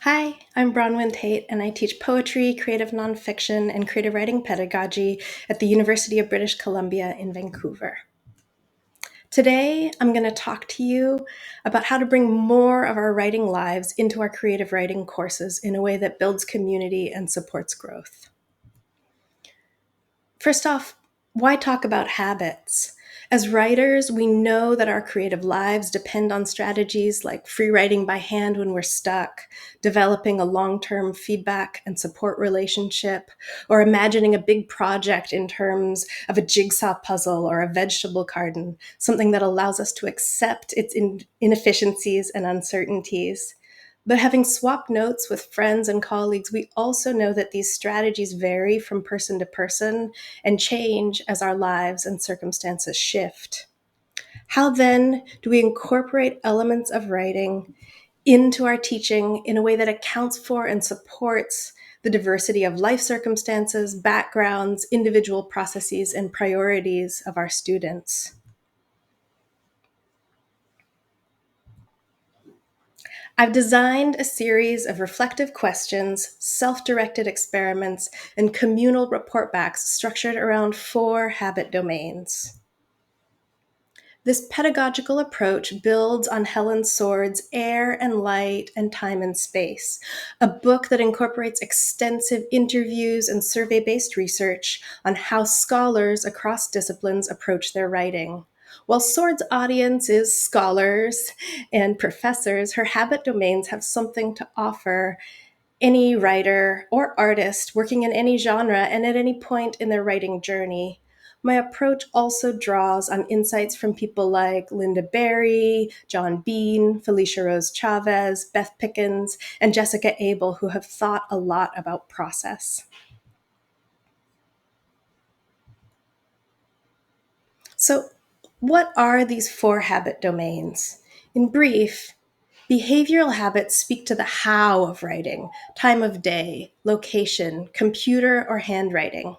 Hi, I'm Bronwen Tate, and I teach poetry, creative nonfiction, and creative writing pedagogy at the University of British Columbia in Vancouver. Today, I'm going to talk to you about how to bring more of our writing lives into our creative writing courses in a way that builds community and supports growth. First off, why talk about habits? As writers, we know that our creative lives depend on strategies like free writing by hand when we're stuck, developing a long-term feedback and support relationship, or imagining a big project in terms of a jigsaw puzzle or a vegetable garden, something that allows us to accept its inefficiencies and uncertainties. But having swapped notes with friends and colleagues, we also know that these strategies vary from person to person and change as our lives and circumstances shift. How then do we incorporate elements of writing into our teaching in a way that accounts for and supports the diversity of life circumstances, backgrounds, individual processes, and priorities of our students? I've designed a series of reflective questions, self-directed experiments, and communal report backs structured around 4 habit domains. This pedagogical approach builds on Helen Sword's Air and Light and Time and Space, a book that incorporates extensive interviews and survey-based research on how scholars across disciplines approach their writing. While Sword's audience is scholars and professors, her habit domains have something to offer any writer or artist working in any genre and at any point in their writing journey. My approach also draws on insights from people like Linda Berry, John Bean, Felicia Rose Chavez, Beth Pickens, and Jessica Abel, who have thought a lot about process. So, what are these 4 habit domains? In brief, behavioral habits speak to the how of writing, time of day, location, computer, or handwriting.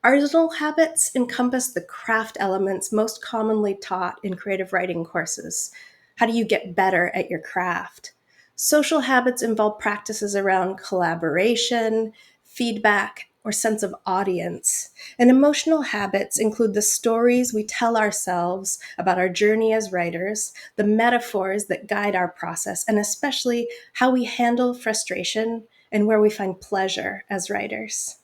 Artisanal habits encompass the craft elements most commonly taught in creative writing courses. How do you get better at your craft? Social habits involve practices around collaboration, feedback, or sense of audience. And emotional habits include the stories we tell ourselves about our journey as writers, the metaphors that guide our process, and especially how we handle frustration and where we find pleasure as writers.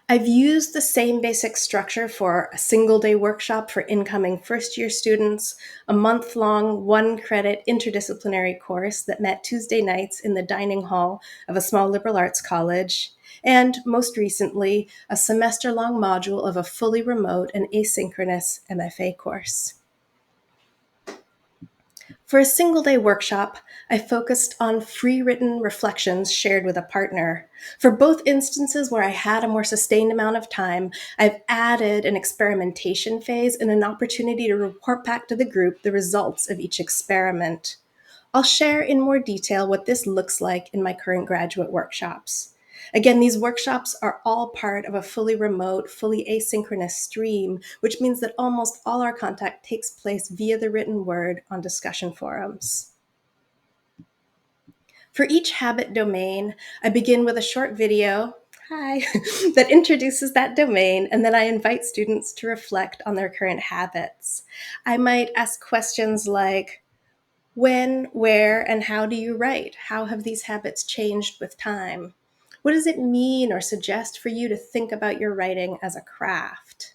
I've used the same basic structure for a single day workshop for incoming first year students, a month long, 1 credit interdisciplinary course that met Tuesday nights in the dining hall of a small liberal arts college, and most recently, a semester long module of a fully remote and asynchronous MFA course. For a single day workshop, I focused on free written reflections shared with a partner. For both instances where I had a more sustained amount of time, I've added an experimentation phase and an opportunity to report back to the group the results of each experiment. I'll share in more detail what this looks like in my current graduate workshops. Again, these workshops are all part of a fully remote, fully asynchronous stream, which means that almost all our contact takes place via the written word on discussion forums. For each habit domain, I begin with a short video, hi, that introduces that domain, and then I invite students to reflect on their current habits. I might ask questions like, when, where, and how do you write? How have these habits changed with time? What does it mean or suggest for you to think about your writing as a craft?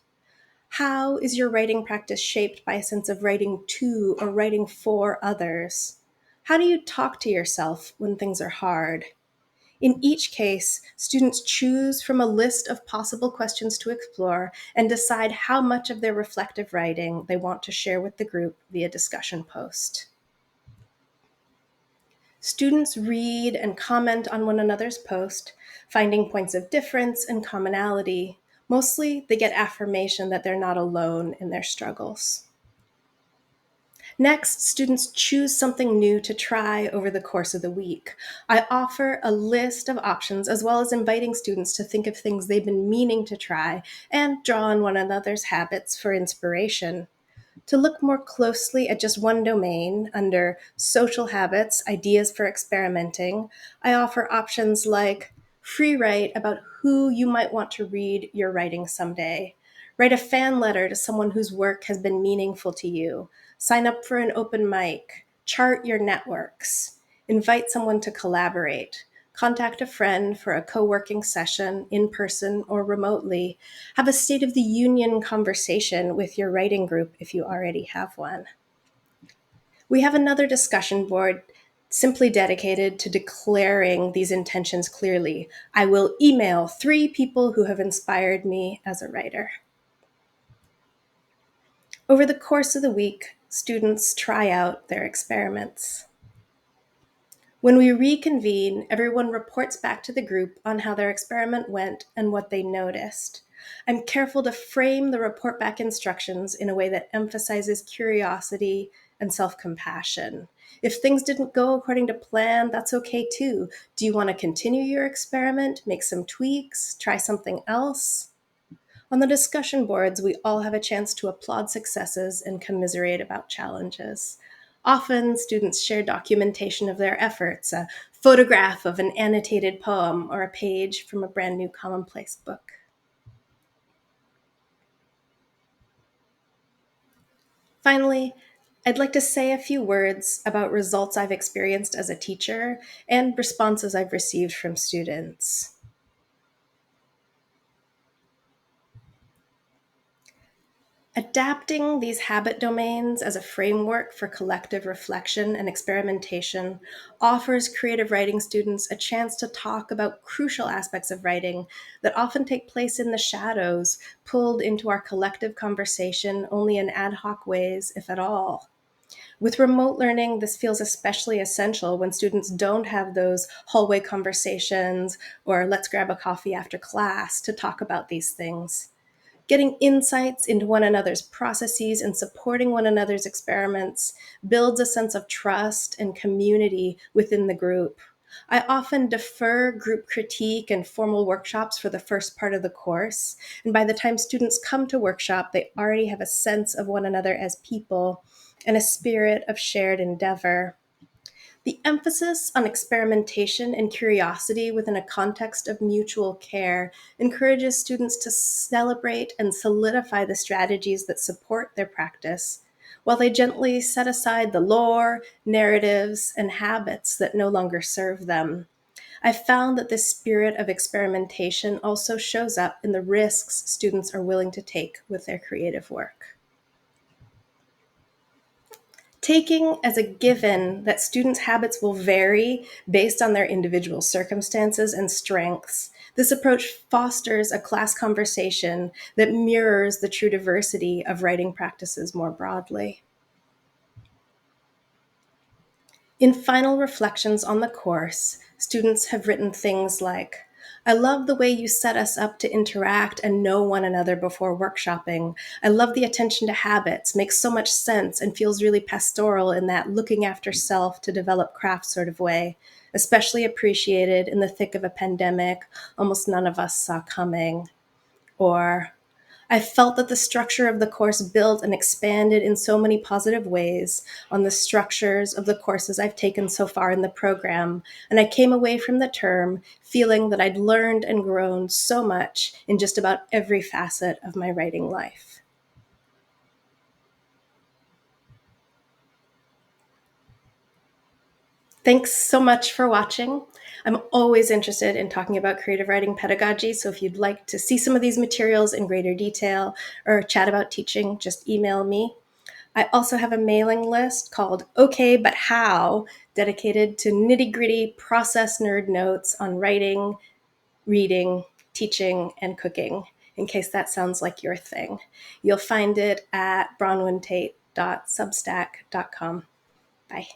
How is your writing practice shaped by a sense of writing to or writing for others? How do you talk to yourself when things are hard? In each case, students choose from a list of possible questions to explore and decide how much of their reflective writing they want to share with the group via discussion post. Students read and comment on one another's post, finding points of difference and commonality. Mostly, they get affirmation that they're not alone in their struggles. Next, students choose something new to try over the course of the week. I offer a list of options as well as inviting students to think of things they've been meaning to try and draw on one another's habits for inspiration. To look more closely at just one domain under social habits, ideas for experimenting, I offer options like free write about who you might want to read your writing someday, write a fan letter to someone whose work has been meaningful to you, sign up for an open mic, chart your networks, invite someone to collaborate, contact a friend for a co-working session in person or remotely, have a State of the Union conversation with your writing group if you already have one. We have another discussion board simply dedicated to declaring these intentions clearly. I will email 3 people who have inspired me as a writer. Over the course of the week, students try out their experiments. When we reconvene, everyone reports back to the group on how their experiment went and what they noticed. I'm careful to frame the report back instructions in a way that emphasizes curiosity and self-compassion. If things didn't go according to plan, that's okay too. Do you want to continue your experiment, make some tweaks, try something else? On the discussion boards, we all have a chance to applaud successes and commiserate about challenges. Often, students share documentation of their efforts, a photograph of an annotated poem, or a page from a brand new commonplace book. Finally, I'd like to say a few words about results I've experienced as a teacher and responses I've received from students. Adapting these habit domains as a framework for collective reflection and experimentation offers creative writing students a chance to talk about crucial aspects of writing that often take place in the shadows, pulled into our collective conversation only in ad hoc ways, if at all. With remote learning, this feels especially essential when students don't have those hallway conversations or let's grab a coffee after class to talk about these things. Getting insights into one another's processes and supporting one another's experiments builds a sense of trust and community within the group. I often defer group critique and formal workshops for the first part of the course, and by the time students come to workshop, they already have a sense of one another as people and a spirit of shared endeavor. The emphasis on experimentation and curiosity within a context of mutual care encourages students to celebrate and solidify the strategies that support their practice, while they gently set aside the lore, narratives, and habits that no longer serve them. I've found that this spirit of experimentation also shows up in the risks students are willing to take with their creative work. Taking as a given that students' habits will vary based on their individual circumstances and strengths, this approach fosters a class conversation that mirrors the true diversity of writing practices more broadly. In final reflections on the course, students have written things like, I love the way you set us up to interact and know one another before workshopping. I love the attention to habits, makes so much sense and feels really pastoral in that looking after self to develop craft sort of way, especially appreciated in the thick of a pandemic almost none of us saw coming. Or, I felt that the structure of the course built and expanded in so many positive ways on the structures of the courses I've taken so far in the program, and I came away from the term feeling that I'd learned and grown so much in just about every facet of my writing life. Thanks so much for watching. I'm always interested in talking about creative writing pedagogy, so if you'd like to see some of these materials in greater detail or chat about teaching, just email me. I also have a mailing list called Okay But How, dedicated to nitty-gritty process nerd notes on writing, reading, teaching, and cooking, in case that sounds like your thing. You'll find it at bronwentate.substack.com. Bye.